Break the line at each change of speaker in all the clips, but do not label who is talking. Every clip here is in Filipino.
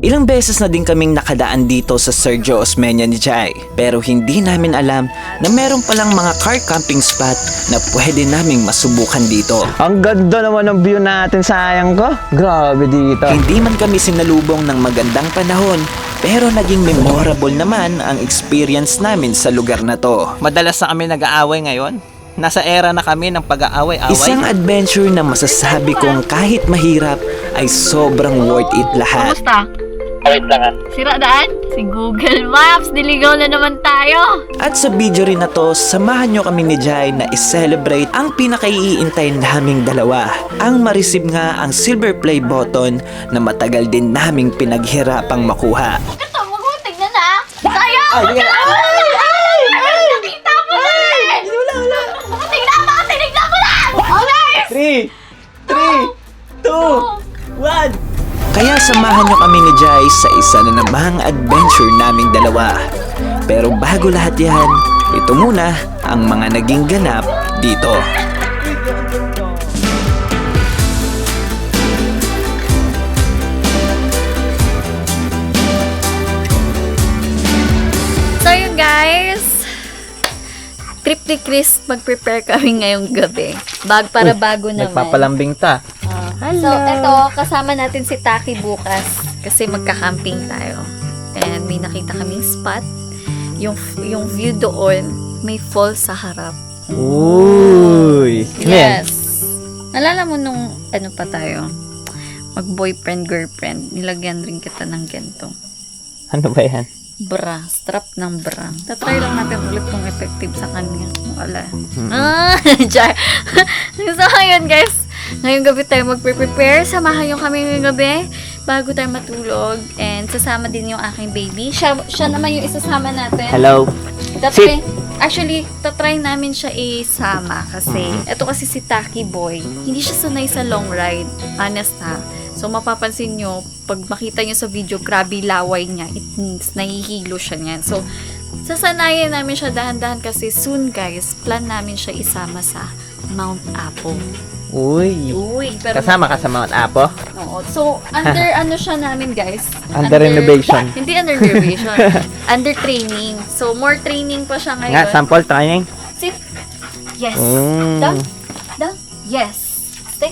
Ilang beses na din kaming nakadaan dito sa Sergio Osmeña ni Jai, pero hindi namin alam na meron palang mga car camping spot na pwede naming masubukan dito.
Ang ganda naman ng view natin, sayang ko. Grabe dito.
Hindi man kami sinalubong ng magandang panahon, pero naging memorable naman ang experience namin sa lugar na to.
Madalas na kami nag-aaway ngayon. Nasa era na kami ng pag-aaway-away.
Isang adventure na masasabi kong kahit mahirap ay sobrang worth it lahat.
Kamusta?
Wait lang.
Sira daan? Si Google Maps, diligaw na naman tayo.
At sa video rin na to, samahan nyo kami ni Jai na i-celebrate ang pinakaiintay naming dalawa. Ang ma-receive nga ang silver play button na matagal din naming pinaghirapang makuha.
Ito, magutig na na. Tayo! Nakita mo na! Wala. Tingnan mo lang! Okay!
3, 2, 1.
Kaya samahan nyo kami ni Jai sa isa na namang adventure naming dalawa. Pero bago lahat yan, ito muna ang mga naging ganap dito.
So yun guys, trip ni Chris, mag-prepare kami ngayong gabi. Bag para bago naman.
Nagpapalambing ta.
So eto, kasama natin si Taki bukas kasi magka-camping tayo. And may nakita kaming spot. Yung view doon, may falls sa harap.
Uy.
Yes. Nalala mo nung ano pa tayo? Mag-boyfriend, girlfriend. Nilagyan rin kita ng ganito.
Ano ba yan?
Bra. Strap ng bra. Tatry lang natin ulit kung effective sa kanya. Wala. Char. So, ayun guys. Ngayong gabi tayo mag-prepare. Samahan nyo kami ngayong gabi bago tayo matulog. And sasama din yung aking baby. Siya naman yung isasama natin.
Hello.
Tatry namin siya isama kasi ito kasi si Taki Boy. Hindi siya sanay sa long ride. Honest ha. So, mapapansin nyo, pag makita nyo sa video, grabe laway niya. It means, nahihilo siya niyan. So, sasanayan namin siya dahan-dahan kasi soon, guys, plan namin siya isama sa Mount Apo.
Uy.
Pero
Kasama ka sa Mount Apo?
Oo. So, under ano siya namin, guys?
Under renovation.
Hindi under renovation. Under training. So, more training pa siya ngayon.
Nga, sample training.
Sit. Yes.
Mm.
Down. Yes. Stay.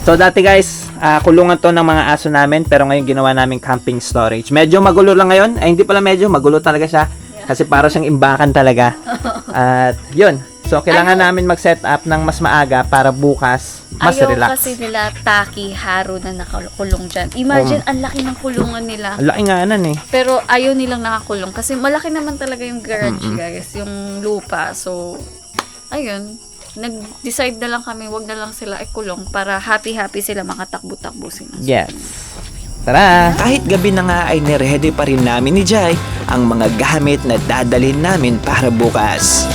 So dati guys, kulungan to ng mga aso namin pero ngayon ginawa namin camping storage. Medyo magulo lang ngayon. Ay hindi pala medyo, magulo talaga siya. Kasi para siyang imbakan talaga. At yun. So kailangan namin mag-set up ng mas maaga para bukas mas
Ayaw
relax.
kasi nila Taki, Haro na nakakulong dyan. Imagine, ang laki ng kulungan nila.
Ang laki nga nan eh.
Pero ayaw nilang nakakulong kasi malaki naman talaga yung garage guys, yung lupa. So, ayun. Nag-decide na lang kami, wag na lang sila ikulong para happy-happy sila makatakbo-takbo sila.
Yes. Tara!
Kahit gabi na nga ay nirehedy pa rin namin ni Jai ang mga gamit na dadalhin namin para bukas.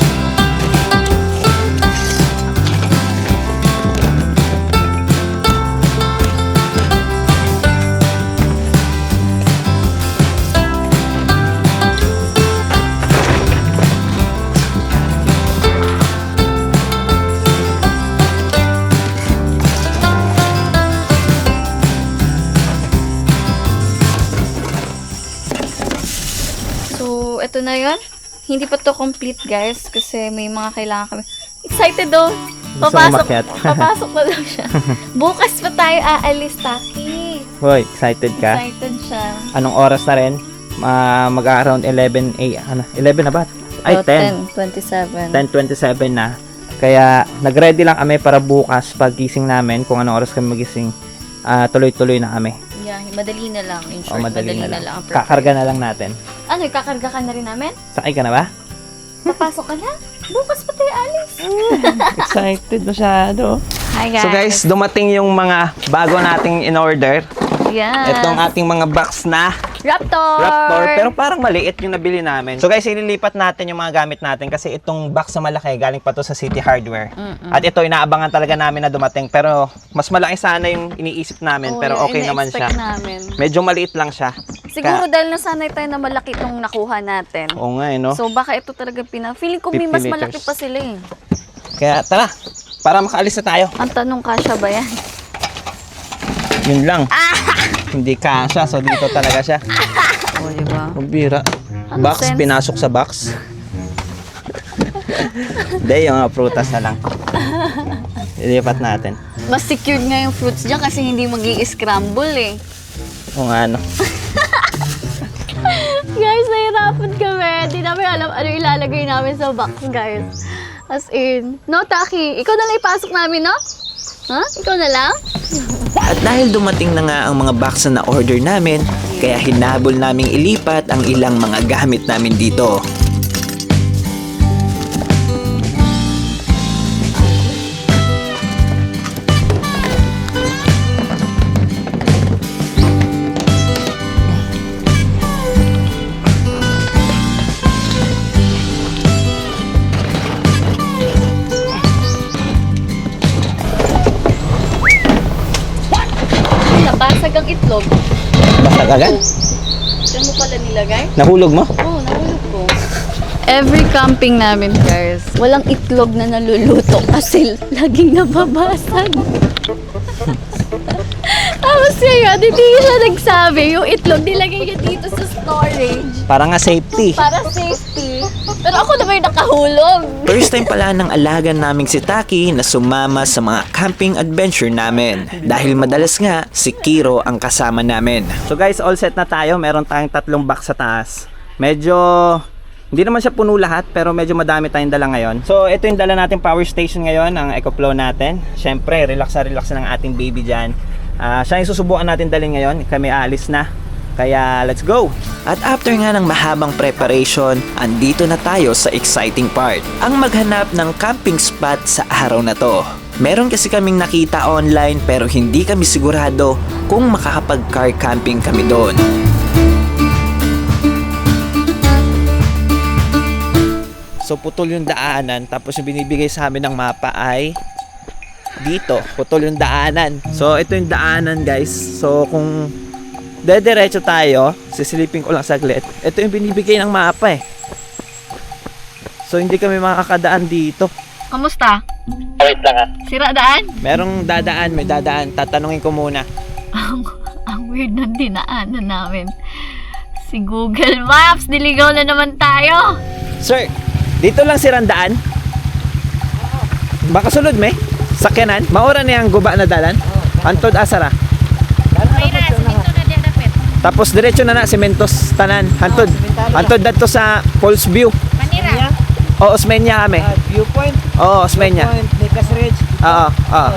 Ito na yun. Hindi pa to complete guys kasi may mga kailangan kami. Excited daw. Papasok na daw siya. Bukas pa tayo aalis, Taki.
Hoy, excited ka?
Excited siya.
Anong oras na rin? Mag-around 11 na ba? Ay, 10.
10:27.
10:27 na. Kaya nag-ready lang kami para bukas pagising namin kung anong oras kami magising. Tuloy-tuloy na kami.
Yeah, madali na lang. In short,
Madali na lang.
ang
Kakarga na lang natin.
Ano, kakarga ka na rin namin?
Sakay ka na ba?
Papasok ka na? Bukas pa tayo alis.
Excited masyado.
Hi guys.
So guys, dumating yung mga bago nating in-order.
Yes.
Itong ating mga box na
Raptor.
Pero parang maliit yung nabili namin. So guys, ililipat natin yung mga gamit natin kasi itong box na malaki galing pa to sa City Hardware. At ito inaabangan talaga namin na dumating. Pero mas malaki sana yung iniisip namin. Pero okay naman siya.
Namin.
Medyo maliit lang siya.
Siguro dahil nasanay tayo na malaki itong nakuha natin.
Oo nga no?
So baka ito talaga feeling ko may
50
mas malaki
liters.
pa sila eh.
Kaya tara, para makaalis na tayo.
Ang tanong, kasya ba yan?
Yun lang. hindi kasha. So, dito talaga siya.
O, diba?
Magbira.
Ano
Box,
sense?
pinasok sa box. Hindi, yung prutas na lang. Ilipat natin.
Mas secured nga yung fruits dyan kasi hindi mag-i-scramble eh.
Kung ano.
Guys, nahirapan kami. Hindi namin alam ano ilalagay namin sa box, guys. As in, no, Taki, ikaw na lang ipasok namin, no? Ha? Ikaw na lang?
At dahil dumating na nga ang mga box na order namin, kaya hinabol naming ilipat ang ilang mga gamit namin dito.
Nabasag ang itlog.
Basta agad?
Diyan mo pala nilagay?
Nahulog mo?
Oo, nahulog ko. Every camping namin, guys, walang itlog na naluluto kasi laging nababasag. Tapos ngayon, hindi siya nagsabi, yung itlog nilagay niya dito sa storage
Para nga safety.
para safety. Pero ako na ba yung nakahulog?
First time pala ng alaga naming si Taki na sumama sa mga camping adventure namin. Dahil madalas nga, si Kiro ang kasama namin.
So guys, all set na tayo. Meron tayong 3 box sa taas. Medyo hindi naman siya puno lahat, pero medyo madami tayong dala ngayon. So ito yung dala natin power station ngayon, ang EcoFlow natin. Syempre, relax ng ating baby dyan. Siya yung susubukan natin dalhin ngayon. Kami aalis na. Kaya let's go!
At after nga ng mahabang preparation, andito na tayo sa exciting part. Ang maghanap ng camping spot sa araw na to. Meron kasi kaming nakita online pero hindi kami sigurado kung makakapag-car camping kami doon.
So putol yung daanan, tapos yung binibigay sa amin ng mapa ay dito, putol yung daanan. So ito yung daanan guys. So kung dediretso tayo, sisilipin ko lang saglit. Ito yung binibigay ng mapa eh. So hindi kami makakadaan dito.
Kamusta?
Wait lang ha.
Sira daan?
Merong dadaan, may dadaan. Tatanungin ko muna.
Ang weird ng dinaanan namin. Si Google Maps, niligaw na naman tayo.
Sir, dito lang sirandaan? Baka sulod may? Sakyanan? Maura na yung guba na dalan? Antod asara? Tapos diretso na sementos tanan. Antod dato sa Falls View.
Manira.
O Osmeña kami.
Viewpoint.
Oo, Osmeña.
Nicas Ridge.
Oo, oo.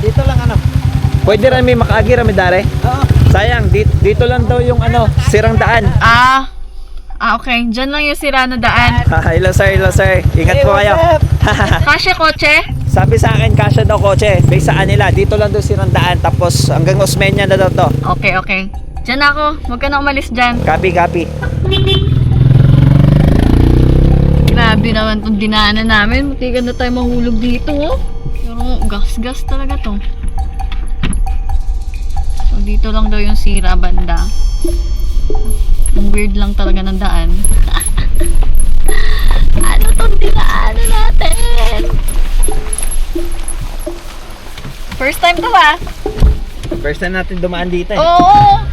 Dito lang ano.
Pwede rin may makaagi rin dare.
Oo.
Sayang, dito lang daw yung sirang daan.
Okay. Diyan lang yung sira na daan.
Hello sir, hello sir. Ingat po kayo.
Kasya kotse?
Sabi sa akin, kasya daw kotse. Based saan nila, dito lang daw sirang daan. Tapos hanggang Osmeña na daw to.
Okay. Diyan ako. Huwag ka na umalis dyan.
Copy.
Grabe naman itong dinaanan namin. Matigan na tayo mahulog dito, oh. Pero gas-gas talaga to. So, dito lang daw yung sira banda. Ang weird lang talaga ng daan. Ano tong dinaanan natin? First time to ba?
First time natin dumaan dito eh.
Oo!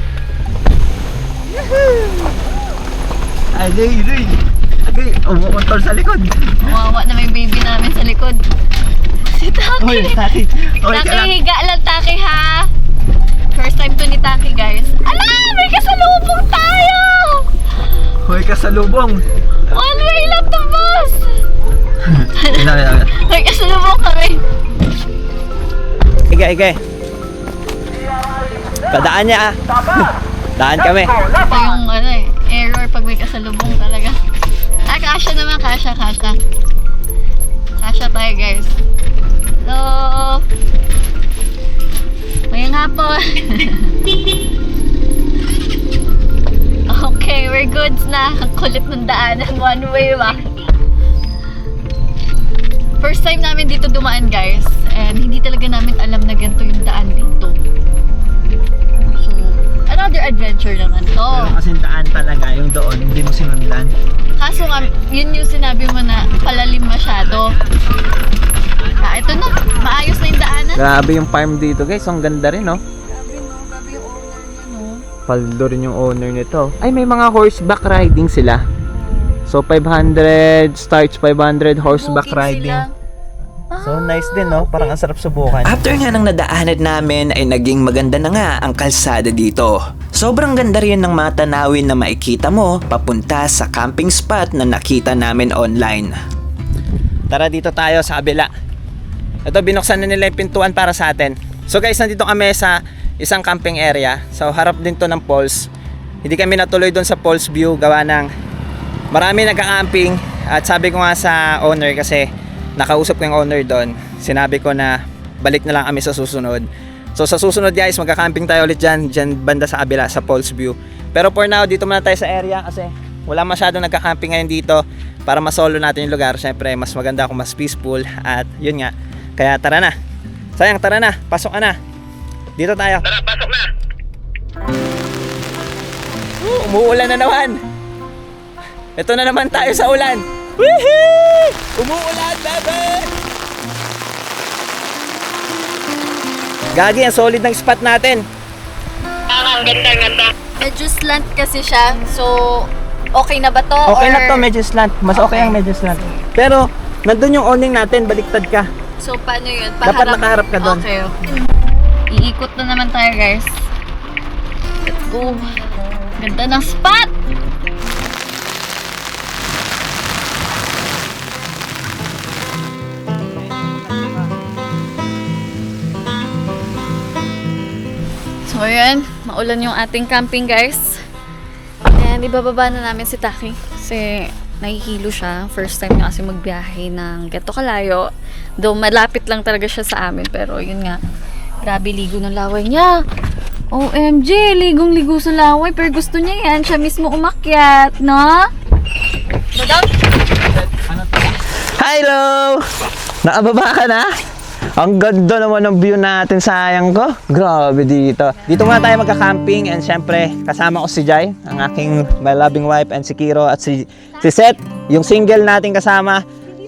Agay. Umukontol sa likod.
Mawawa na may baby namin sa likod. Si Taki!
Taki.
Taki, higa lang Taki ha! First time to ni Taki guys. Ala! May kasalubong tayo!
Hoy, kasalubong.
One way lang to boss! May kasalubong kami.
Ige. Padaan niya ah. Daan kami.
Ito yung error pag may kasalubong talaga. Kasha naman, kasha. Kasha tayo guys. Hello! Ngayong hapon. Okay, we're goods na. Ang kulit ng daanan. One way ba? First time namin dito dumaan guys. And hindi talaga namin alam na ganito yung daan dito. So, another adventure naman to.
Pero kasi daan talaga, yung doon, hindi mo sinundan.
Kaso nga, yun yung sinabi mo na palalim masyado. Ito na. Maayos na yung daanan.
Grabe yung farm dito guys, ang ganda rin no.
Grabe no, grabe yung owner niya no.
Paldo rin yung owner nito. Ay, may mga horseback riding sila. So, 500 starts, 500 horseback
Bukid
riding.
sila.
So, nice din, no? Parang ang sarap subukan.
After nga ng nadaanan namin ay naging maganda na nga ang kalsada dito. Sobrang ganda rin ng mga tanawin na makikita mo papunta sa camping spot na nakita namin online.
Tara, dito tayo sa kabila. Ito, binuksan na nila yung pintuan para sa atin. So guys, nandito kami sa isang camping area. So, harap din to ng falls. Hindi kami natuloy doon sa falls view gawa ng marami nagka-camping. At sabi ko nga sa owner kasi nakausap ko yung owner doon. Sinabi ko na balik na lang kami sa susunod. So sa susunod guys, magka-camping tayo ulit dyan banda sa kabila sa falls view. Pero for now, dito muna tayo sa area kasi wala masyadong nagka-camping ngayon dito para masolo natin yung lugar. Syempre, mas maganda kung mas peaceful at yun nga. Kaya tara na. Sayang, tara na. Pasok ka na. Dito tayo. Tara, pasok na. Umuulan na naman. Ito na naman tayo sa ulan. Woohoo! Umuulan, baby! Gagi, ang solid ng spot natin.
Ang ganda-ganda.
Medyo slant kasi siya. So, okay na ba to?
Okay
Or...
na to, medyo slant. Mas okay ang medyo slant. Pero, nandun yung awning natin, baliktad ka.
So, paano yun?
Dapat nakaharap ka doon.
Okay. Iikot na naman tayo, guys. Let's go. Ganda ng spot! So, ayan. Maulan yung ating camping, guys. And ibababa na namin si Taki. Kasi nahihilo siya. First time niya kasi magbiyahe ng gato kalayo. Though malapit lang talaga siya sa amin. Pero yun nga. Grabe ligo ng laway niya. OMG, ligong-ligo sa laway. Pero gusto niya yan. Siya mismo umakyat, no? Madam?
Hello! Nakababa ka na? Ang ganda naman ng view natin, sayang ko. Grabe dito. Dito muna tayo magka-camping and syempre kasama ko si Jai, ang aking my loving wife, and si Kiro at si Seth, yung single natin kasama.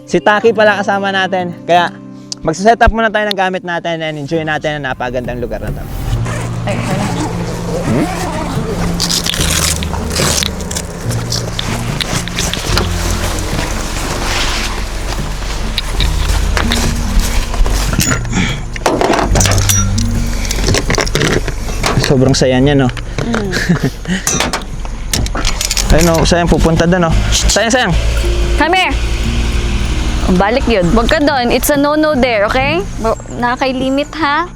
Si Taki pala kasama natin. Kaya magsa-set up muna tayo ng gamit natin and enjoy natin ang napagandang lugar na to.
Ay,
Sobrang saya niya, no? Ayun, no? Sayang pupunta doon, no? Sayang!
Come here! Balik yun. Huwag ka doon. It's a no-no there, okay? Nakakay-limit, ha?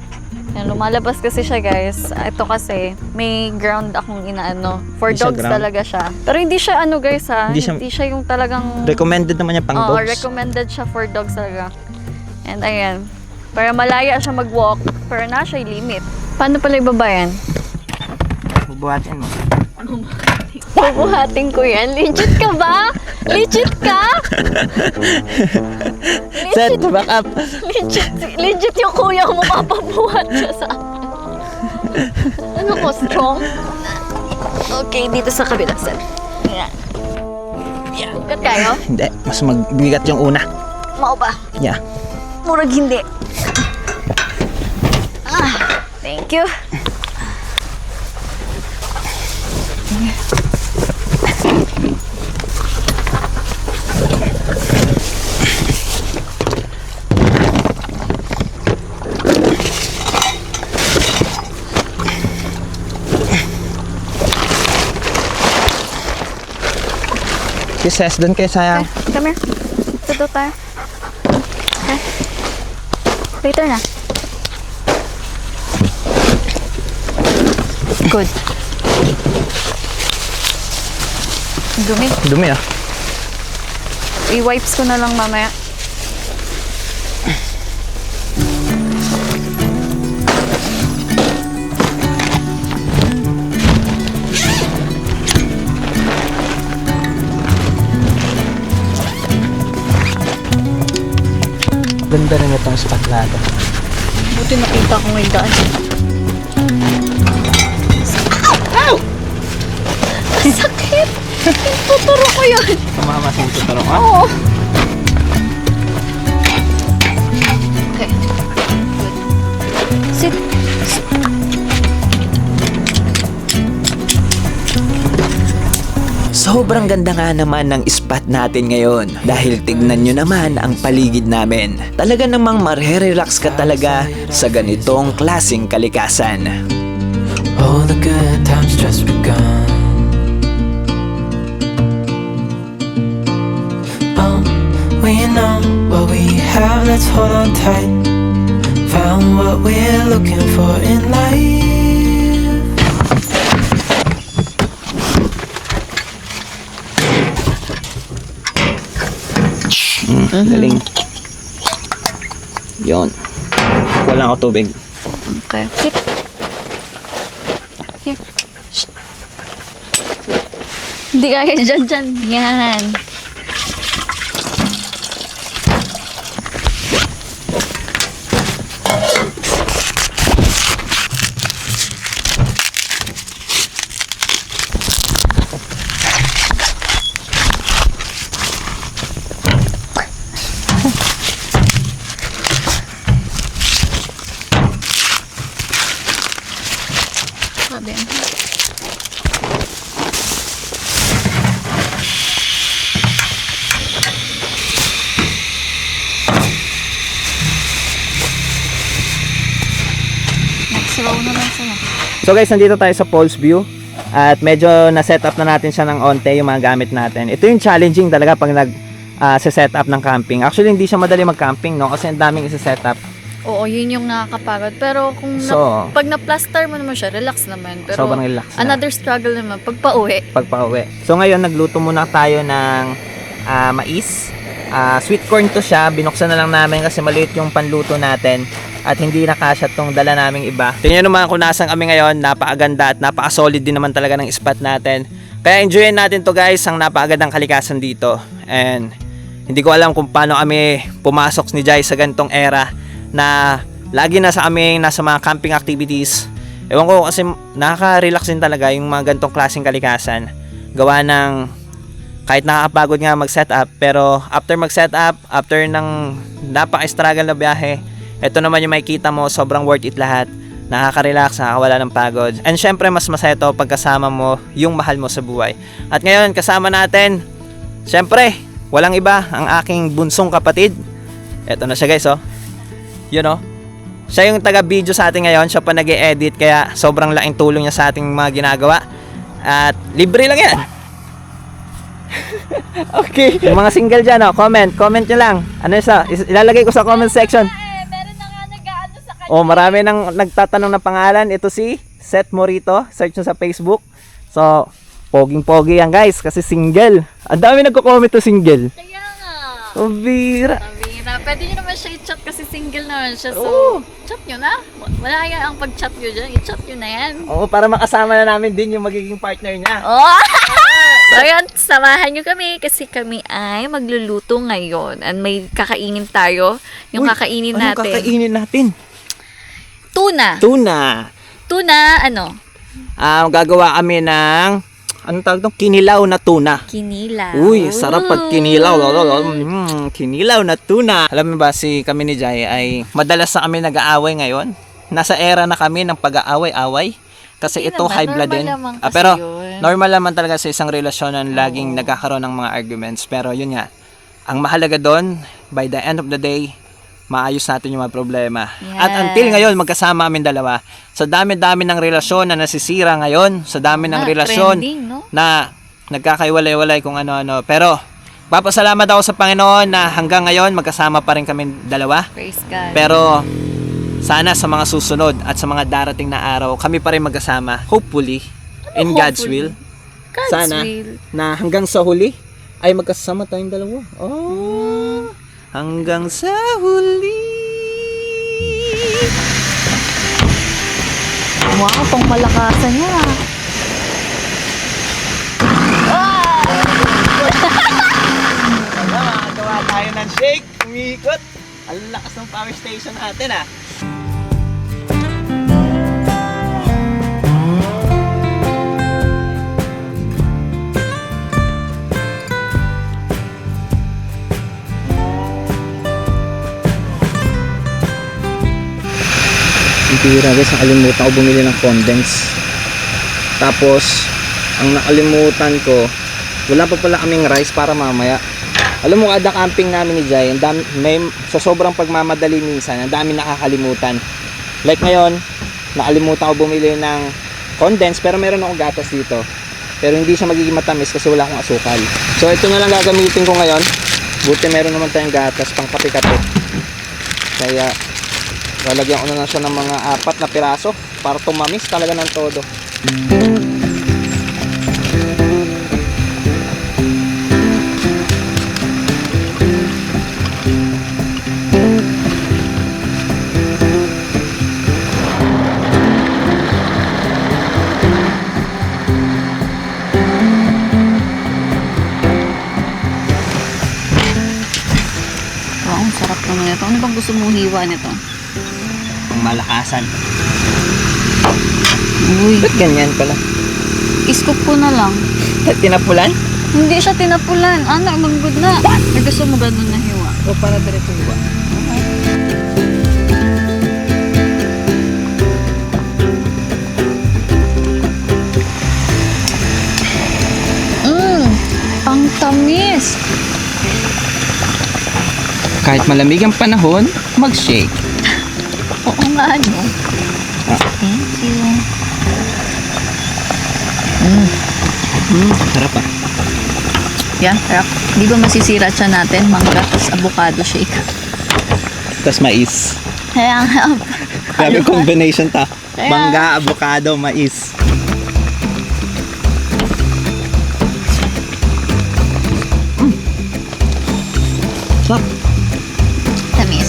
Yan, lumalabas kasi siya, guys. Ito kasi, may ground akong inaano. For
Hindi siya
dogs
ground?
talaga siya. Pero hindi siya ano, guys, ha?
Hindi
Hindi
siya-
siya yung talagang...
Recommended naman niya pang
Oo,
dogs.
recommended siya for dogs talaga. And ayan. Para malaya siya mag-walk, pero na siya limit. Paano pala ibaba yan?
Bubuhatin mo.
Bubuhatin ko yan. Legit ka ba? Legit ka?
Set, back up!
Legit yung kuya mo papabuhat siya sa akin. Ano ko, strong? Okay, dito sa kabila, sir. Yan. Bigat kayo?
Hindi, mas magbigat yung una.
Mau ba?
Yeah.
Murag hindi. Thank you.
Si Ses, doon kayo sayang.
Okay, come here. Dito tayo. Okay. Later na. Good. Dumi.
Dumi ah.
I-wipes ko na lang mamaya.
Ganda rin itong spot natin.
Buti nakita ko ngayon daan. Sakit! Tuturo ko yun!
Kumama sa tuturo ka?
Oo! Okay. Sit.
Sobrang ganda nga naman ng spot natin ngayon dahil tignan nyo naman ang paligid namin. Talaga namang marerelax ka talaga sa ganitong klaseng kalikasan.
All the good times just begun. We know what we have, let's hold on tight. Found what we're looking for in life.
Galing. Yun. Wala ako tubig.
Okay. Sit. Here. Shh. Hindi kaya dyan. Yan. Sabi. Next row na lang sa'yo.
So guys, nandito tayo sa Paul's View at medyo na-set up na natin siya ng onte yung mga gamit natin. Ito yung challenging talaga pag set up ng camping. Actually, hindi siya madali mag-camping, no? Kasi ang daming isa-set up.
Oo, yun yung nakakapagod. Pero kung
So,
pag na-plaster mo naman siya, relax naman. Pero
sobrang relax na.
another struggle naman pag pauwi.
Pagpauwi. So ngayon, nagluto muna tayo ng mais. Sweet corn to siya. Binuksan na lang namin kasi maliit yung panluto natin. At hindi nakasya tong dala naming iba. Tingnan naman kung nasan kami ngayon. Napakaganda at napaka-solid din naman talaga ng spot natin. Kaya enjoyin natin to guys. Ang napakagandang kalikasan dito. And hindi ko alam kung paano kami pumasok ni Jai sa ganitong era na lagi nasa mga camping activities. Ewan ko kasi nakaka-relax din talaga yung mga ganitong klaseng kalikasan. Gawa ng kahit nakakapagod nga mag-set up, pero after mag-set up, after ng napaka-struggle na biyahe, ito naman yung makikita mo, sobrang worth it lahat. Nakaka-relax, nakakawala ng pagod. And syempre mas masaya ito pag kasama mo yung mahal mo sa buhay. At ngayon kasama natin, syempre, walang iba, ang aking bunsong kapatid. Ito na siya guys, oh. You know, siya yung taga-video sa atin ngayon, siya pa nag-e-edit, kaya sobrang laking tulong niya sa ating mga ginagawa. At libre lang yan. Okay. Yung mga single dyan, oh, comment nyo lang. Ano isa? Ilalagay ko sa comment section.
Meron na nga nag-ano sa kanya.
Oh, marami nang nagtatanong ng pangalan. Ito si Seth Morito. Search nyo sa Facebook. So, poging-pogi yan guys, kasi single. Ang dami nagko-comment to single.
Kaya nga.
Oh, bira.
Sabina, pwede nyo naman siya i-chat kasi single naman siya. So,
Oo.
chat nyo na. Wala yan ang pag-chat nyo dyan. I-chat nyo na yan.
Oo, para makasama na namin din yung magiging partner niya.
Oh! So, yun, samahan nyo kami kasi kami ay magluluto ngayon. And may kakainin tayo. Yung
Uy,
kakainin
anong
natin.
kakainin natin?
Tuna.
Tuna.
Tuna, ano?
Gagawa kami ng anong tawag doon? Kinilaw na tuna.
Kinilaw.
Uy, sarap pag kinilaw. Kinilaw na tuna. Alam mo ba, kami ni Jai ay madalas na kami nag-aaway ngayon. Nasa era na kami ng pag-aaway-away. Kasi
Hindi
ito
naman,
high blood
normal
din.
naman kasi
Pero
yun.
normal naman talaga sa isang relasyon na laging nagkakaroon ng mga arguments. Pero yun nga, ang mahalaga doon, by the end of the day, maayos natin yung mga problema. At
Yes.
until ngayon, magkasama kami dalawa. Sa dami-dami ng relasyon na nasisira ngayon, sa dami ng relasyon
Trending, no?
na nagkakaiwalay-walay kung ano-ano. Pero, papasalamat ako sa Panginoon na hanggang ngayon, magkasama pa rin kami dalawa.
Praise God.
Pero, sana sa mga susunod at sa mga darating na araw, kami pa rin magkasama. Hopefully, in God's
hopefully?
will.
God's
Sana
will.
na hanggang sa huli ay magkasama tayong dalawa. Oh, hanggang sa huli.
Wow, pang malakasan niya.
Gawa tayo ng shake, umikot. Ang lakas ng power station natin ah. Ang tira guys, nakalimutan ko bumili ng condense. Tapos, ang nakalimutan ko Wala pa pala kaming rice para mamaya. Alam mo, kada camping namin ni Jai, ang dami, sa sobrang pagmamadali minsan, ang dami nakakalimutan. Like ngayon, nakalimutan ko bumili ng condensed, pero meron akong gatas dito. Pero hindi siya magiging matamis kasi wala akong asukal. So ito na lang gagamitin ko ngayon. Buti meron naman tayong gatas pang kape-kape. Kaya lalagyan ko na lang siya ng mga 4 na piraso para tumamis talaga ng todo.
Wow, ang sarap naman ito. Ano bang gusto mong hiwa nito?
Ang malakasan.
Uy,
Ba't ganyan pala?
iskop ko na lang.
Tinapulan?
Hindi siya tinapulan. Anak, manggod na. Ay, gusto mo ganun na hiwa.
O para diretso hiwa?
Ang tamis.
Kahit malamig ang panahon, mag-shake.
Oo nga, ano? Thank you.
Sarap ah.
Yan, sarap. Di ba masisira siya natin? Mangga, tas avocado shake.
Tapos mais.
Kaya nga.
Grabe combination ta.
Kaya-
Mangga, avocado, mais. Sarap.
Tamis.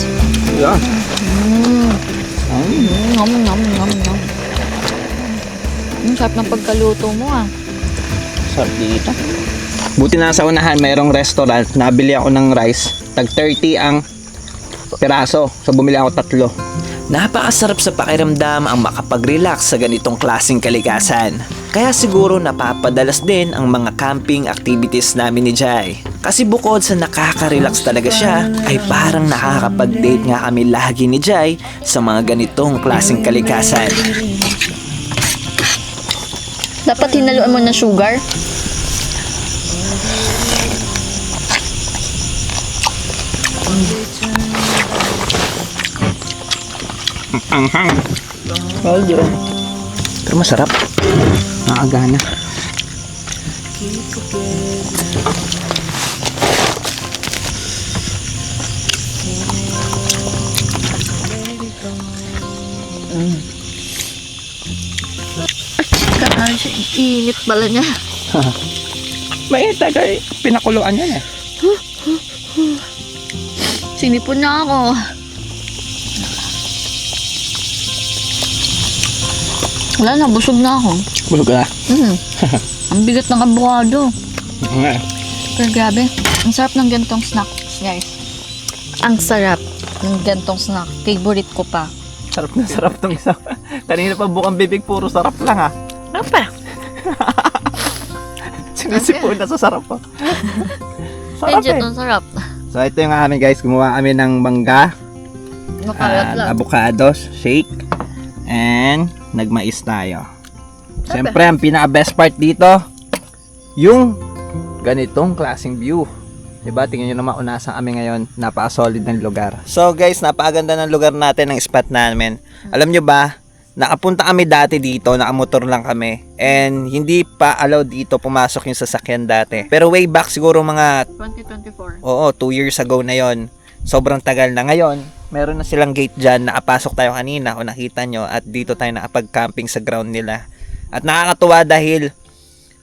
Yeah.
Nom, nom, nom, nom. Ang sarap ng pagkaluto mo ah.
Sarap dito. Buti na sa unahan, mayroong restaurant. Nabili ako ng rice. Tag 30 ang piraso. So bumili ako 3.
Napakasarap sa pakiramdam ang makapag-relax sa ganitong klaseng kalikasan. Kaya siguro napapadalas din ang mga camping activities namin ni Jai. Kasi bukod sa nakaka-relax talaga siya, ay parang nakakapag-date nga kami lagi ni Jai sa mga ganitong klaseng kalikasan.
Dapat hinaluan mo ng sugar.
Anghang. Oh, yun. Pero masarap. Nakagana.
Ano siya, init pala niya.
May tagay. Pinakuluan yan eh.
Sinipon na ako. Wala na, busog na ako.
Bulog ka na.
Ang bigat ng avocado.
Nga.
Pero grabe, ang sarap ng gantong snack, guys. Ang sarap ng gantong snack. Favorite ko pa.
Sarap na sarap tong isa. Kanina pa bukang bibig, puro sarap lang ha.
Ano pa?
Sinisipon na sa sarap pa. Sarap
Medyo
eh.
itong sarap.
So ito yung amin guys, gumawa kami ng mangga,
Makalat lang.
avocado shake, and nagmais tayo. Siyempre, ang pinaka-best part dito, yung ganitong klaseng view. Diba? Tingnan nyo naman unasan kami ngayon. Napaka-solid ng lugar. So guys, napakaganda ng lugar natin, ng spot namin. Alam nyo ba, nakapunta kami dati dito, nakamotor lang kami. And hindi pa allowed dito pumasok yung sasakyan dati. Pero way back siguro mga
2024.
2 years ago na yon. Sobrang tagal na ngayon. Meron na silang gate dyan. Nakapasok tayo kanina o nakita nyo. At dito tayo nakapag-camping sa ground nila. At nakakatuwa dahil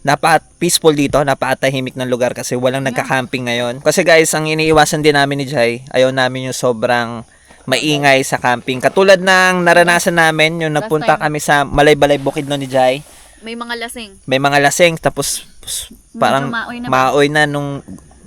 napaka-peaceful dito. Napaka-tahimik ng lugar kasi walang nagka-camping ngayon. Kasi guys, ang iniiwasan din namin ni Jai, ayaw namin yung sobrang maingay sa camping. Katulad ng naranasan namin yung nagpunta kami sa Malay-Balay Bukid no ni Jai.
May mga lasing.
May mga lasing tapos parang
Medyo
maoy na nung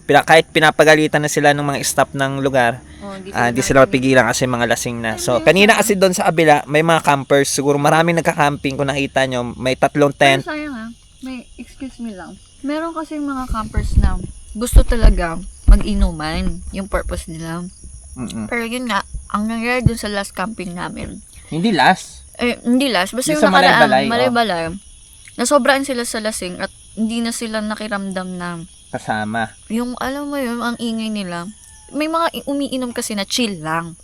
kahit pinapagalitan na sila ng mga staff ng lugar, hindi sila mapigilan kasi mga lasing na. So, kanina kasi doon sa kabila, may mga campers. Siguro maraming nagka-camping. Kung nakita nyo, may 3 tent.
Pero sayang ah, may, excuse me lang. Meron kasi mga campers na gusto talaga mag-inuman yung purpose nila. Pero yun nga, ang nangyari dun sa last camping namin,
Hindi last.
hindi last, basta
Yung
yung
sa
nakaraan,
Malay-Balay,
Malay-Balay, nasobraan sila sa lasing at hindi na sila nakiramdam na
Kasama.
yung, alam mo yun, ang ingay nila. May mga umiinom kasi na chill lang.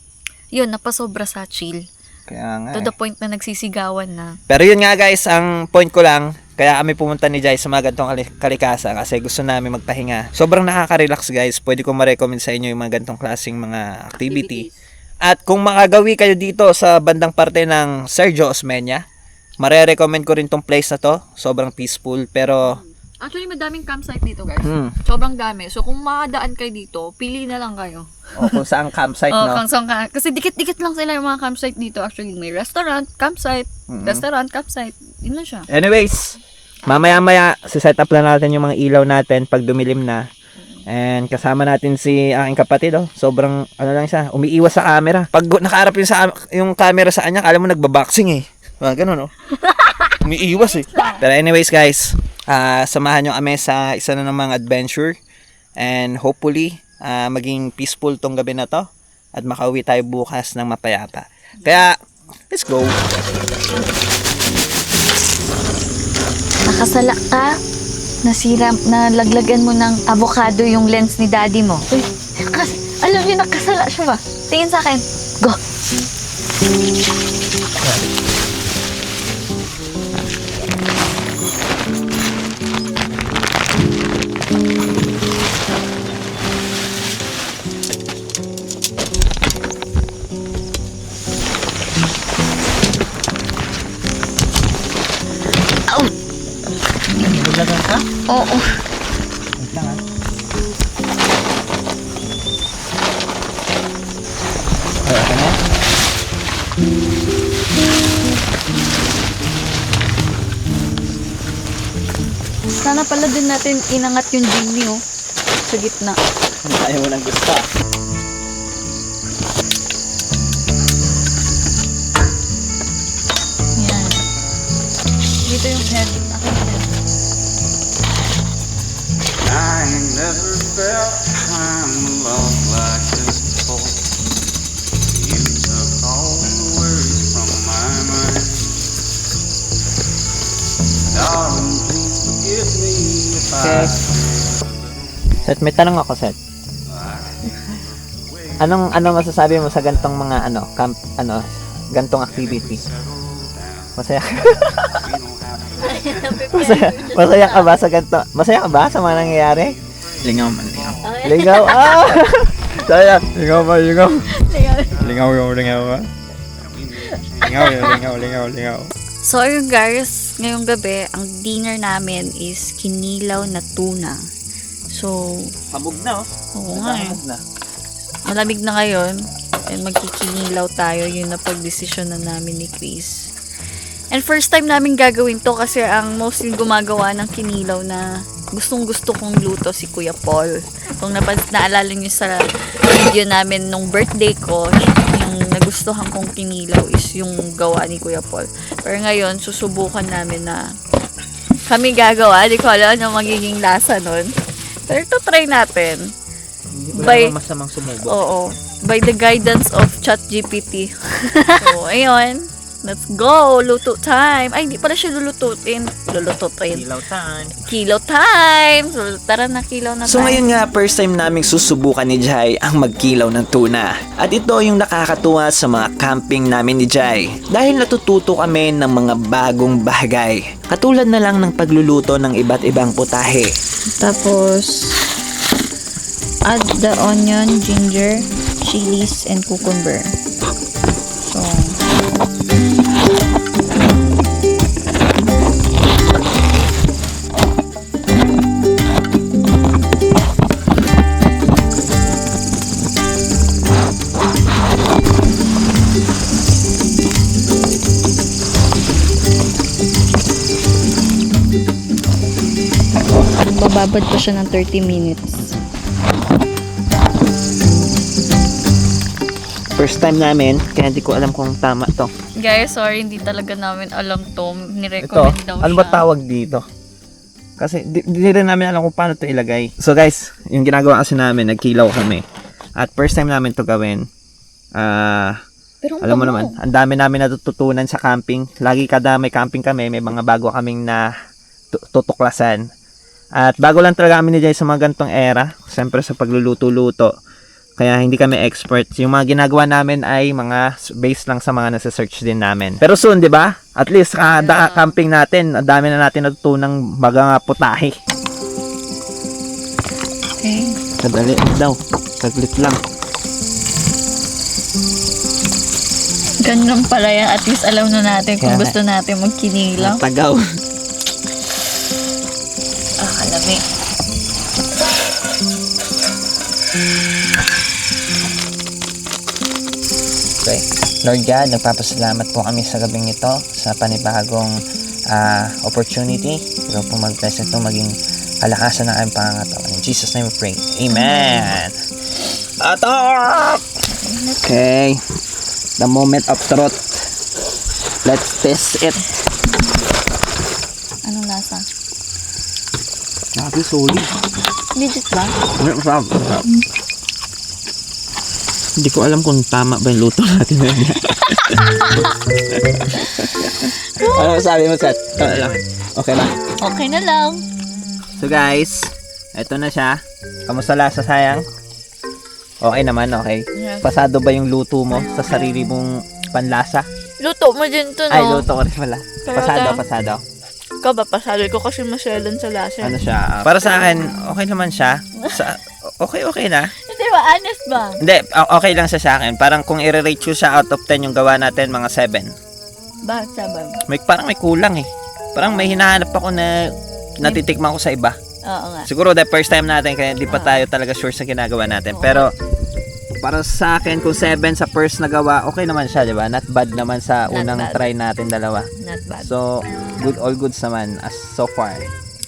Yun, napasobra sa chill.
Kaya nga.
To the point na nagsisigawan na.
Pero yun nga guys, ang point ko lang, kaya kami pumunta ni Jai sa mga gantong kalikasan kasi gusto namin magpahinga. Sobrang nakaka-relax guys. Pwede ko ma-recommend sa inyo yung mga gantong klaseng mga activity. At kung makagawi kayo dito sa bandang parte ng Sergio Osmeña, mare-recommend ko rin tong place na to. Sobrang peaceful pero
Actually, madaming campsite dito, guys.
Sobrang
dami. So, kung makadaan kayo dito, pili na lang kayo.
o kung saan campsite no.
Kasi dikit-dikit lang sila yung mga campsite dito. Actually, may restaurant, campsite, restaurant, campsite. Yun lang siya.
Anyways, mamaya-maya set up na natin yung mga ilaw natin pag dumilim na. And kasama natin si aking kapatid, oh. Sobrang ano lang siya, umiiwas sa camera. Pag nakaharap yung camera sa kanya, alam mo nagbaboxing eh. Ganun, oh. Umiiwas eh. Pero anyways guys, samahan nyo kami sa isa na namang adventure. And hopefully, maging peaceful tong gabi na to. At makauwi tayo bukas ng mapayapa. Kaya, let's go.
Nakasala ka, nasira, nalaglagan mo ng avocado yung lens ni daddy mo. Uy, alam niyo, nakasala siya ba? Tingin sa akin. Go!
Naglagan ka?
Oo.
Wait lang ah.
Ay, okay na?
Sana pala din natin inangat yung Jimmy, oh. Sa gitna.
Ayaw mo ng gusto.
Yan. Dito yung head. Ako yung head.
I ain't never felt time love like this before. You took all the worries from my mind. Darling, please forgive me if I
Seth, may tanong ako, Seth. Anong masasabi mo sa gantong mga gantong activity? Masaya ka? masaya ka ba sa ganto? Masaya ka ba sa mga nangyayari?
Lingaw man, lingaw.
Ligaw. Saya, ligaw ba, ligaw?
Lingaw yung lingaw ba? Lingaw.
So, ayun guys, ngayong gabi, ang dinner namin is kinilaw na tuna. So,
Hamog na, oh.
oo nga eh.
Hamog na.
Malamig na ngayon. And magkikinilaw tayo. Yun na pagdesisyon na namin ni Chris. And first time namin gagawin to kasi ang mostly gumagawa ng kinilaw na gustong gusto kong luto si Kuya Paul. Kung naalala nyo sa video namin nung birthday ko, yung nagustuhan kong kinilaw is yung gawa ni Kuya Paul. Pero ngayon, susubukan namin na kami gagawa. Di ko alam ano magiging lasa nun. Pero ito try natin.
Wala namang masamang sumubok.
Oo. By the guidance of ChatGPT. So, ayun. Let's go! Luto time! Ay, hindi pala siya lulututin. Lulututin.
Ilaw time.
Kilo time! So, tara na, kilaw na
So
tayo.
ngayon nga, first time naming susubukan ni Jai ang magkilaw ng tuna. At ito yung nakakatuwa sa mga camping namin ni Jai. Dahil natututo kami ng mga bagong bagay. Katulad na lang ng pagluluto ng iba't ibang putahe.
Tapos, add the onion, ginger, chilies, and cucumber. So, bababad pa siya ng 30 minutes.
First time namin, kaya hindi ko alam kung tama to.
Guys, sorry, hindi talaga namin alam to.
Ito,
Nirecommend daw
ano
siya.
ba tawag dito? Kasi di rin namin alam kung paano to ilagay. So guys, yung ginagawa kasi namin, nagkilaw kami. At first time namin to gawin.
Pero
Alam mo naman, ang dami namin natututunan sa camping. Lagi kada may camping kami, may mga bago kaming na tutuklasan. At bago lang talaga kami ni Jai sa mga gantong era, siyempre sa pagluluto-luto. Kaya hindi kami expert. Yung mga ginagawa namin ay mga based lang sa mga nasa-search din namin. Pero soon, di ba? At least kada camping natin, ang dami na natin natutunang mga putahe.
Okay.
Kadali daw. Saglit lang.
Ganun pala yan. At least alam na natin kung
Kaya-
gusto natin magkinilaw.
Tagaw.
Kalami.
Okay. Lord God, nagpapasalamat po kami sa gabing ito sa panibagong opportunity. Ikaw po mag-bless ito maging kalakasan ng aming pangangatawan. In Jesus' name we pray. Amen! Atok! Okay. The moment of truth. Let's test it.
Anong lasa?
Grabe, solid.
Legit ba?
Masarap. Hindi ko alam kung tama ba yung luto natin na yan. Ano sabi mo, Seth? Okay lang.
Okay na lang.
So guys, eto na siya. Kamusta lasa, sayang? Okay naman, okay.
Yes.
Pasado ba yung luto mo sa sarili mong panlasa?
Luto mo din to, no?
Ay, luto ko rin pala.
Talaga?
Pasado.
Ikaw ba, pasado ko kasi masyalan sa lasa.
Ano siya? Para sa akin, okay naman siya. Okay na.
Hindi ba? Honest ba?
Hindi, okay lang siya sa akin. Parang kung i-rate ko siya out of 10 yung gawa natin, mga 7.
Bakit sabag?
Parang may kulang eh. Parang may hinahanap ako na natitikman ko sa iba.
Oo nga.
Siguro the first time natin kaya hindi pa tayo talaga sure sa ginagawa natin. Pero para sa akin kung 7 sa first na gawa, okay naman siya, 'di ba? Not bad naman sa
Not
unang
bad.
try natin dalawa.
Not bad.
So, good all goods naman as so far.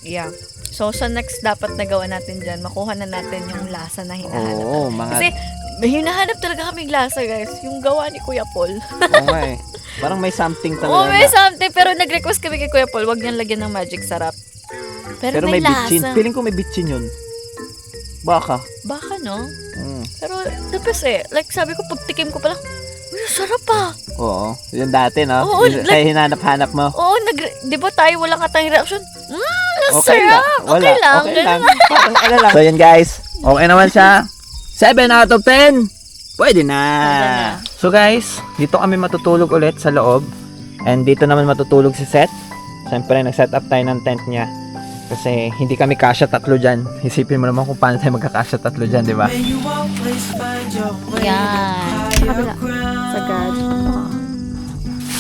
Yeah. So, sa next dapat nagawa natin dyan, makuha na natin yung lasa na hinahanap.
Oo, mga
Kasi, hinahanap talaga kaming lasa, guys. Yung gawa ni Kuya Paul.
okay. Parang may something talaga.
Oo, may
na-
something. Pero nag-request kami kay Kuya Paul, wag niyang lagyan ng magic sarap. Pero may
bitchin.
lasa.
Feeling ko may bitchin 'yun. Baka.
Baka, no?
Mm.
Pero, the best eh. Like, sabi ko, pagtikim ko pala, uy, sarap pa.
Oo. Yun dati, no?
Oo,
Kaya hinanap-hanap mo.
Oo, di ba tayo walang katang reaction?
Okay lang.
Sarap!
Wala.
Okay lang.
Okay
Ganun
lang. Parang ano lang. So yun guys, okay naman siya. 7 out of 10. Pwede na.
Pwede na.
So guys, dito kami matutulog ulit sa loob. And dito naman matutulog si Seth. Siyempre, nag-set up tayo ng tent niya. Kasi hindi kami kasya tatlo dyan. Isipin mo naman kung paano tayo magkakasya tatlo dyan, di ba?
May you always find your way
Yan.
to higher ground.
Sagad.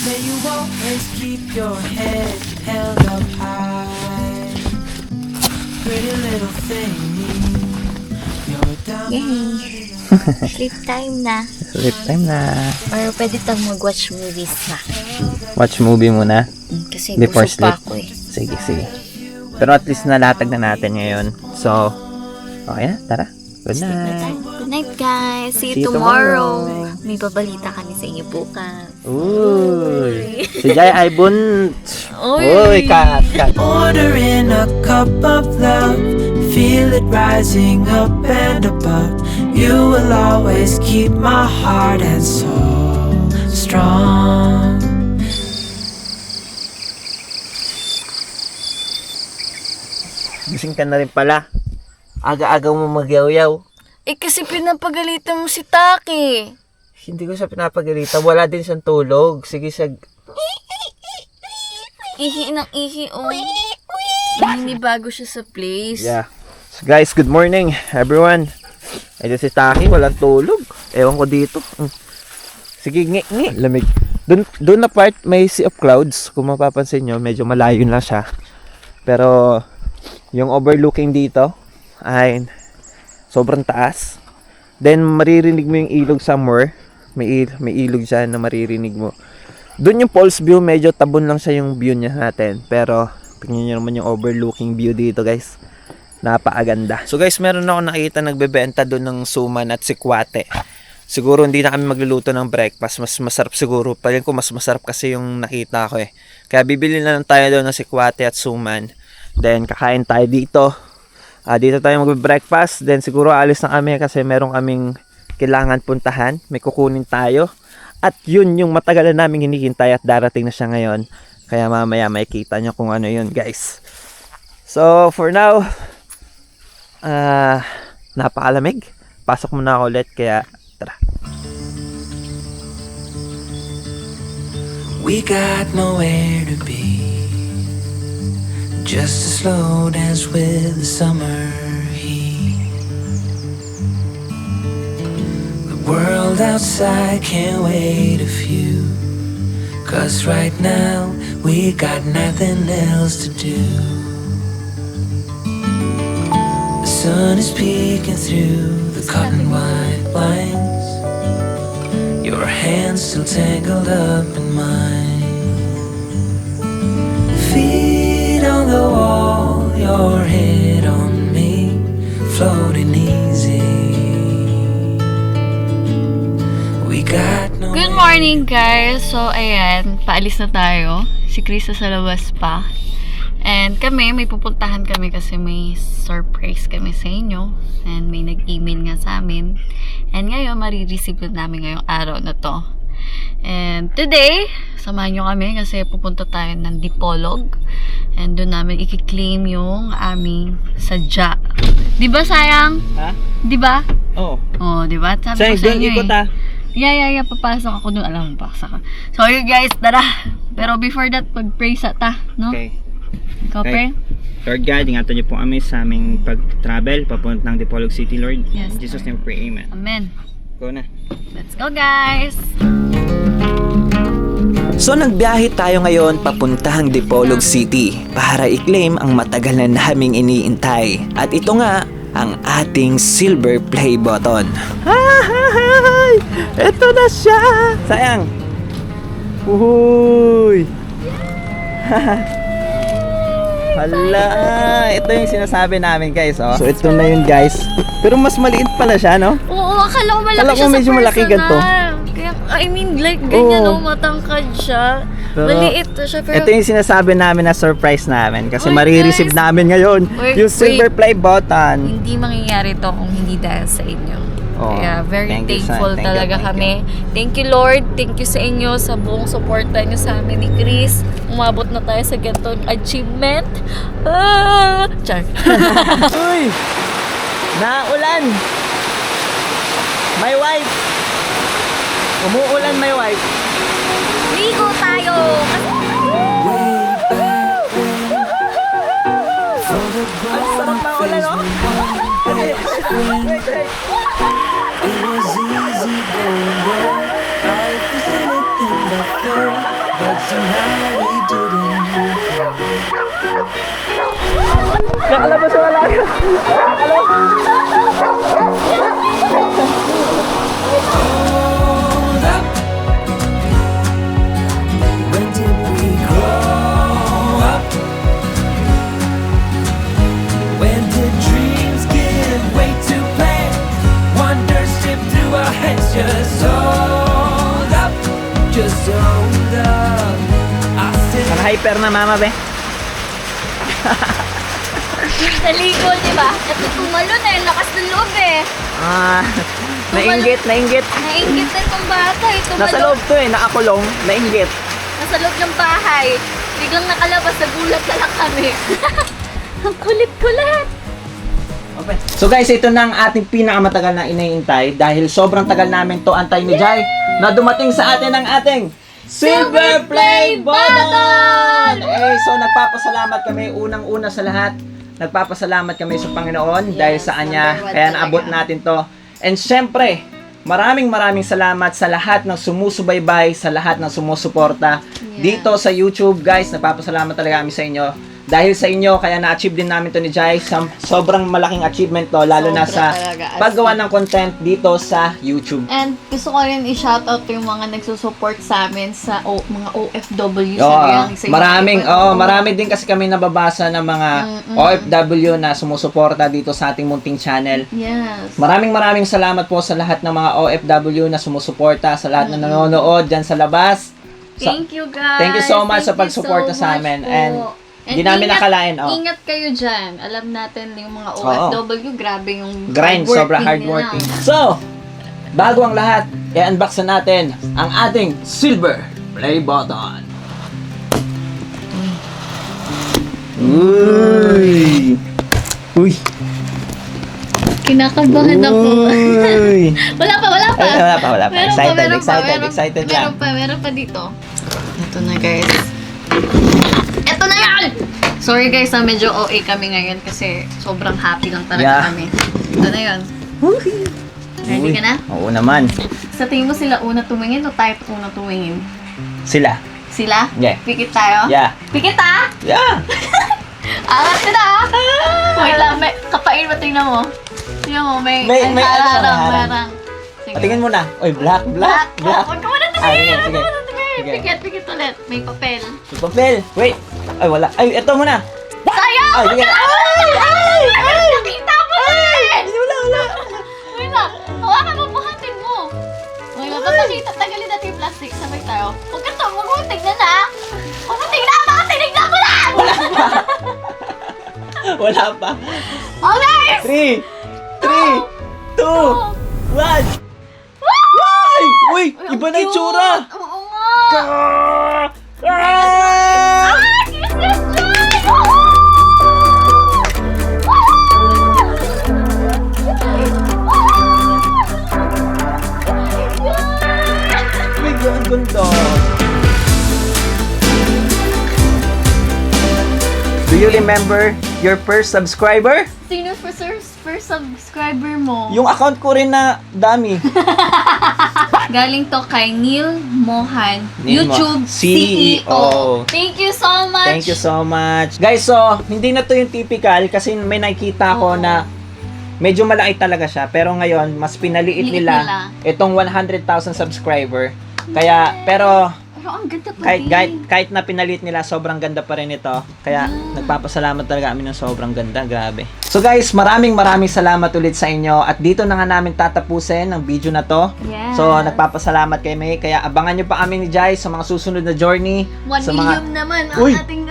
May you always keep your head held up high. Pretty little thing, you're down.
Yay! Sleep time na.
Sleep time na.
Or pwede tayong mag-watch movies na.
Watch movie muna.
Kasi
Before
busog pa
sleep.
ako eh.
Sige, sige. Pero at least nalatag na natin ngayon. So, okay na. Tara. Good night.
Good night, guys. See
See
you
you
tomorrow.
tomorrow.
May babalita kami sa inyo bukas.
Uy. Si Jai ay bunt.
Uy.
Uy, kat.
Ordering a cup of love, feel it rising up and above. You will always keep my heart and soul strong.
Gising ka na rin pala. Aga-aga mo magyaw-yaw.
Eh kasi pinapagalitan mo si Taki.
Hindi ko siya pinapagalitan. Wala din siyang tulog. Sige siya.
Ihi ng ihi, oh. Hindi bago siya sa place.
Yeah. So guys, good morning everyone. Ito si Taki, walang tulog. Ewan ko dito. Sige, ngi. Lamig. Doon na part may sea of clouds. Kung mapapansin nyo, medyo malayo na siya. Pero yung overlooking dito ay sobrang taas. Then maririnig mo yung ilog somewhere. May ilog dyan na maririnig mo. Doon yung false view, medyo tabon lang siya yung view niya natin. Pero tingnan nyo naman yung overlooking view dito, guys. Napakaganda. So guys, meron ako nakita nagbebenta doon ng suman at sikwate. Siguro hindi na kami magluluto ng breakfast. Mas masarap siguro. Palagay ko mas masarap kasi yung nakita ko eh. Kaya bibili na lang tayo doon ng sikwate at suman. Then kakain tayo dito. Dito tayo magbe-breakfast. Then siguro alis na kami kasi meron kaming kailangan puntahan. May kukunin tayo. At yun yung matagal na namin hinihintay at darating na siya ngayon. Kaya mamaya makikita nyo kung ano yun, guys. So, for now, napakalamig. Pasok muna ako ulit, kaya tara.
We got nowhere to be, just a slow dance with the summer heat. The world outside can't wait a few, 'cause right now we got nothing else to do. The sun is peeking through the cotton white blinds, your hands still tangled up in mine. Feet on the wall, your head on me, floating easy. We got no.
Good morning, guys! So, ayan, paalis na tayo. Si Chris sa labas pa. And kami, may pupuntahan kami kasi may surprise kami sa inyo. And may nag-email nga sa amin. And ngayon, marireceive na namin ngayong araw na to. And today, samahan nyo kami kasi pupunta tayo ng Dipolog. And doon namin i-claim yung aming sadya. Diba, sayang?
Ha?
Diba?
Oo.
Oh, diba? Sabi
Sayang,
ko sa
doon
inyo
ikot
eh. Yeah. Papasok ako doon. Alam mo ba? So, yun guys, tara. Pero before that, mag-pray sa ta, no?
Okay.
Ikaw,
Okay.
pre?
Lord God, ingatan niyo po kami sa aming pag-travel papunta ng Dipolog City, Lord.
Yes,
In Jesus' name we pray, amen.
Amen.
Go na.
Let's go, guys!
So nagbiyahe tayo ngayon papuntahang Dipolog City para i-claim ang matagal na naming iniintay. At ito nga ang ating silver play button.
Hi! Ito na siya! Sayang! Uhuy! Hala! Ito yung sinasabi namin, guys. Oh. So, ito na yun, guys. Pero mas maliit pala siya, no?
Oo, akala ko malaki
Akala ko
siya
medyo
sa
malaki
personal.
ganito.
Kaya, I mean, like, ganyan,
Oo.
oh, matangkad siya.
Pero,
Maliit to siya, pero...
Ito yung sinasabi namin na surprise namin. Kasi
Uy,
marireceive
guys.
namin ngayon
Wait,
yung silver play button.
Hindi mangyayari to kung hindi dahil sa inyo.
Oh,
Kaya very
thank you,
thankful
son. Thank
talaga
you, thank
kami. Thank you, Lord. Thank you sa inyo sa buong suporta nyo sa amin ni Chris. Umabot na tayo sa ganitong achievement. Char.
Uy! Naulan! My wife! Umuulan, my wife.
Ligo tayo!
Way back when, for the growing phase we wanted best friend. It was easy going well, life was anything but fair, but somehow we didn't move on.
Nakalabas sa wala ka.
Hold up, when did we grow up? When did dreams give way to play? Wonders slip through our heads. Just hold up, just hold up. I said.
Ang hyper na mama, be.
Naligo, di ba? Ito tumalon eh. Lakas ng loob eh.
Nainggit.
Nainggit na itong bata.
Nasa loob to eh, nakakulong. Nainggit.
Nasa loob ng bahay. Biglang nakalabas, nagulat na lang kami. Ang kulit-kulit.
Okay. So guys, ito na ang ating pinakamatagal na iniintay dahil sobrang tagal namin to antay ni Jai na dumating sa atin ang ating Silver Play Button! So nagpapasalamat kami unang-una sa lahat. Nagpapasalamat kami sa Panginoon dahil sa Kanya,
number one
kaya naabot
talaga.
natin to. And syempre, maraming salamat sa lahat ng sumusubaybay, sa lahat ng sumusuporta dito sa YouTube. Guys, nagpapasalamat talaga kami sa inyo. Dahil sa inyo, kaya na-achieve din namin to ni Jai. Sobrang malaking achievement to, lalo na sa
Sobra talaga.
paggawa ng content dito sa YouTube.
And gusto ko rin i-shoutout yung mga nagsusupport sa amin sa mga OFW.
Marami din kasi kami nababasa ng mga OFW na sumusuporta dito sa ating munting channel.
Yes.
Maraming salamat po sa lahat ng mga OFW na sumusuporta, sa lahat na nanonood dyan sa labas.
Thank you guys.
Thank you so much sa
Thank you
pagsuporta
so
sa
much
amin.
po.
And hindi namin nakalain.
Ingat kayo dyan. Alam natin yung mga OFW, grabe yung
Grind, sobrang
hardworking
hardworking. So, bago ang lahat, i-unbox na natin ang ating Silver Play Button. Uy! Uy!
Kinakabahan ako.
Uy!
Wala pa.
Ay, wala pa.
Meron
Excited lang.
Meron pa dito. Ito na guys. Ito na yan! Sorry guys, medyo OA kami ngayon kasi sobrang happy lang talaga
Yeah.
kami. Ito na yun. Ready ka na?
Oo naman.
Sa tingin mo sila una tumingin o tayo una tumingin?
Sila.
Sila?
Yeah.
Pikit tayo?
Yeah.
Pikit ah!
Yeah!
Angat sila ah! Wait lang, may kapain mo, tingnan mo. Tingnan mo, may harang. Sige.
Patingin mo na. Uy, black.
Huwag ka muna tumingin!
Sige.
Pikit ulit. May papel.
Yung papel. Wait. Ay, wala. Ay, eto muna.
Sayang!
Ay, sige.
Ay! Nakita mo na eh!
Wala.
Wait lang. Hawakan mo, buhatin mo. Wait lang, papakita. Tagalin natin yung plastic. Sabay tayo. Huwag ka to. Huwag mo tignan na. Huwag mo tignan. Baka tinignan mo lang!
Wala pa.
Okay!
3, 2, 1. Ay! Uy! Iba na yung tsura!
Oo nga!
Ah!
Ah! Kiss this joy!
Uy, ang ganda. Do you remember your first subscriber?
Sino first subscriber mo?
Yung account ko rin na dami.
Galing to kay Neil Mohan,
Neil
YouTube
Mo- CEO.
CEO. Thank you so much.
Thank you so much. Guys, so, hindi na to yung typical kasi may nakikita ko
Oo.
na medyo malaki talaga siya. Pero ngayon, mas pinaliit
Liit
nila
nila.
itong 100,000 subscriber. Kaya, pero
Pero ang ganda pa
kahit na pinalit nila, sobrang ganda pa rin ito. Kaya nagpapasalamat talaga kami ng sobrang ganda. Grabe. So guys, maraming salamat ulit sa inyo. At dito na nga namin tatapusin ang video na to.
Yes.
So nagpapasalamat kay May. Kaya abangan nyo pa kami ni Jai sa mga susunod na journey.
1
sa
million naman ang
Uy!
ating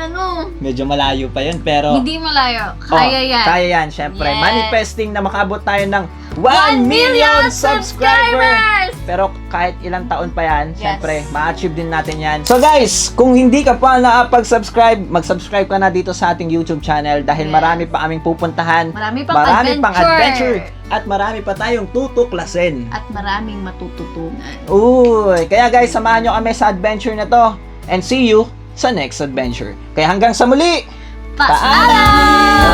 Medyo malayo pa yun, pero
Hindi malayo.
oh,
Kaya yan.
Kaya yan, syempre.
Yes.
Manifesting na makabot tayo ng 1
1
million subscriber!
subscribers!
Pero kahit ilang taon pa yan,
Yes.
syempre, ma-achieve din natin yan. So guys, kung hindi ka pa nakapag-subscribe, mag-subscribe ka na dito sa ating YouTube channel dahil
Yes.
marami pa aming pupuntahan.
Marami pang
adventure. At marami pa tayong tutuklasin.
At maraming matututunan.
Uy, kaya guys, samahan nyo kami sa adventure na to. And see you sa next adventure. Kaya hanggang sa muli!
Paalam!